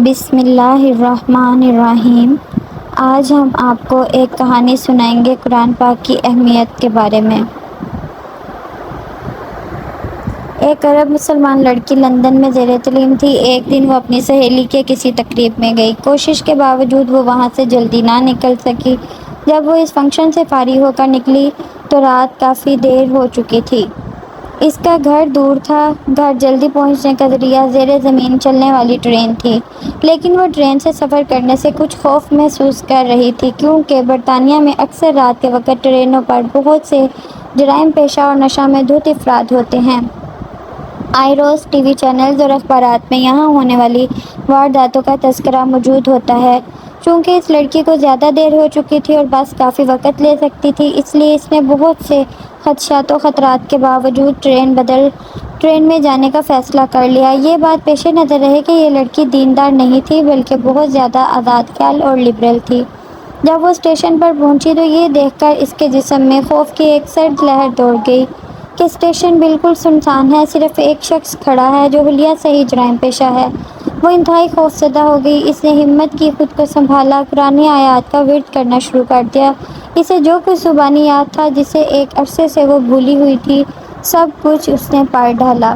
بسم اللہ الرحمن الرحیم۔ آج ہم آپ کو ایک کہانی سنائیں گے قرآن پاک کی اہمیت کے بارے میں۔ ایک عرب مسلمان لڑکی لندن میں زیر تعلیم تھی۔ ایک دن وہ اپنی سہیلی کے کسی تقریب میں گئی۔ کوشش کے باوجود وہ وہاں سے جلدی نہ نکل سکی۔ جب وہ اس فنکشن سے فارغ ہو کر نکلی تو رات کافی دیر ہو چکی تھی۔ اس کا گھر دور تھا۔ گھر جلدی پہنچنے کا ذریعہ زیر زمین چلنے والی ٹرین تھی، لیکن وہ ٹرین سے سفر کرنے سے کچھ خوف محسوس کر رہی تھی، کیونکہ برطانیہ میں اکثر رات کے وقت ٹرینوں پر بہت سے جرائم پیشہ اور نشہ میں دھت افراد ہوتے ہیں۔ آئے روز ٹی وی چینلز اور اخبارات میں یہاں ہونے والی وارداتوں کا تذکرہ موجود ہوتا ہے۔ چونکہ اس لڑکی کو زیادہ دیر ہو چکی تھی اور بس کافی وقت لے سکتی تھی، اس لیے اس نے بہت سے خدشات و خطرات کے باوجود ٹرین میں جانے کا فیصلہ کر لیا۔ یہ بات پیش نظر رہے کہ یہ لڑکی دیندار نہیں تھی، بلکہ بہت زیادہ آزاد خیال اور لبرل تھی۔ جب وہ اسٹیشن پر پہنچی تو یہ دیکھ کر اس کے جسم میں خوف کی ایک سرد لہر دوڑ گئی کہ اسٹیشن بالکل سنسان ہے، صرف ایک شخص کھڑا ہے جو حلیہ سے ہی جرائم پیشہ ہے۔ وہ انتہائی خوفزدہ ہو گئی۔ اس نے ہمت کی، خود کو سنبھالا، قرآن آیات کا ورد کرنا شروع کر دیا۔ اسے جو کچھ زبانی یاد تھا، جسے ایک عرصے سے وہ بھولی ہوئی تھی، سب کچھ اس نے پڑھ ڈالا۔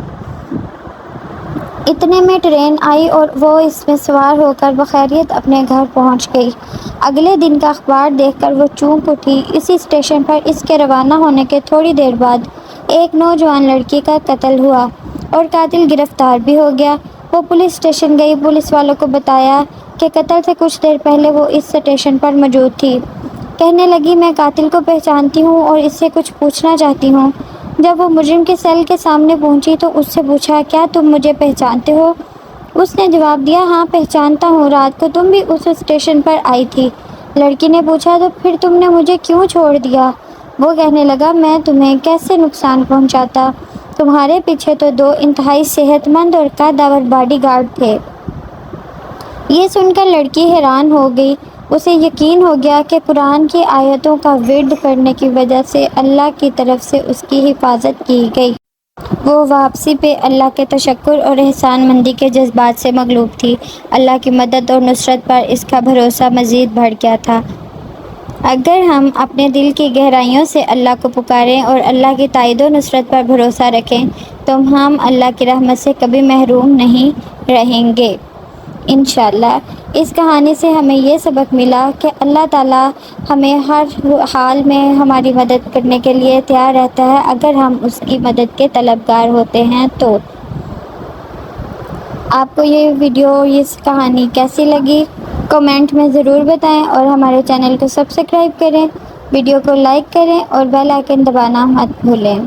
اتنے میں ٹرین آئی اور وہ اس میں سوار ہو کر بخیریت اپنے گھر پہنچ گئی۔ اگلے دن کا اخبار دیکھ کر وہ چونک اٹھی۔ اسی اسٹیشن پر اس کے روانہ ہونے کے تھوڑی دیر بعد ایک نوجوان لڑکی کا قتل ہوا اور قاتل گرفتار بھی ہو گیا۔ وہ پولیس اسٹیشن گئی۔ پولیس والوں کو بتایا کہ قتل سے کچھ دیر پہلے وہ اس اسٹیشن پر موجود تھی۔ کہنے لگی، میں قاتل کو پہچانتی ہوں اور اس سے کچھ پوچھنا چاہتی ہوں۔ جب وہ مجرم کے سیل کے سامنے پہنچی تو اس سے پوچھا، کیا تم مجھے پہچانتے ہو؟ اس نے جواب دیا، ہاں پہچانتا ہوں، رات کو تم بھی اس اسٹیشن پر آئی تھی۔ لڑکی نے پوچھا، تو پھر تم نے مجھے کیوں چھوڑ دیا؟ وہ کہنے لگا، میں تمہیں کیسے نقصان پہنچاتا؟ تمہارے پیچھے تو دو انتہائی صحت مند اور قدآور باڈی گارڈ تھے۔ یہ سن کر لڑکی حیران ہو گئی۔ اسے یقین ہو گیا کہ قرآن کی آیتوں کا ورد کرنے کی وجہ سے اللہ کی طرف سے اس کی حفاظت کی گئی۔ وہ واپسی پہ اللہ کے تشکر اور احسان مندی کے جذبات سے مغلوب تھی۔ اللہ کی مدد اور نصرت پر اس کا بھروسہ مزید بڑھ گیا تھا۔ اگر ہم اپنے دل کی گہرائیوں سے اللہ کو پکاریں اور اللہ کی تائید و نصرت پر بھروسہ رکھیں تو ہم اللہ کی رحمت سے کبھی محروم نہیں رہیں گے انشاءاللہ۔ اس کہانی سے ہمیں یہ سبق ملا کہ اللہ تعالیٰ ہمیں ہر حال میں ہماری مدد کرنے کے لیے تیار رہتا ہے، اگر ہم اس کی مدد کے طلبگار ہوتے ہیں تو۔ آپ کو یہ ویڈیو، یہ کہانی کیسی لگی؟ کمنٹ میں ضرور بتائیں اور ہمارے چینل کو سبسکرائب کریں، ویڈیو کو لائک کریں اور بیل آئیکن دبانا مت بھولیں۔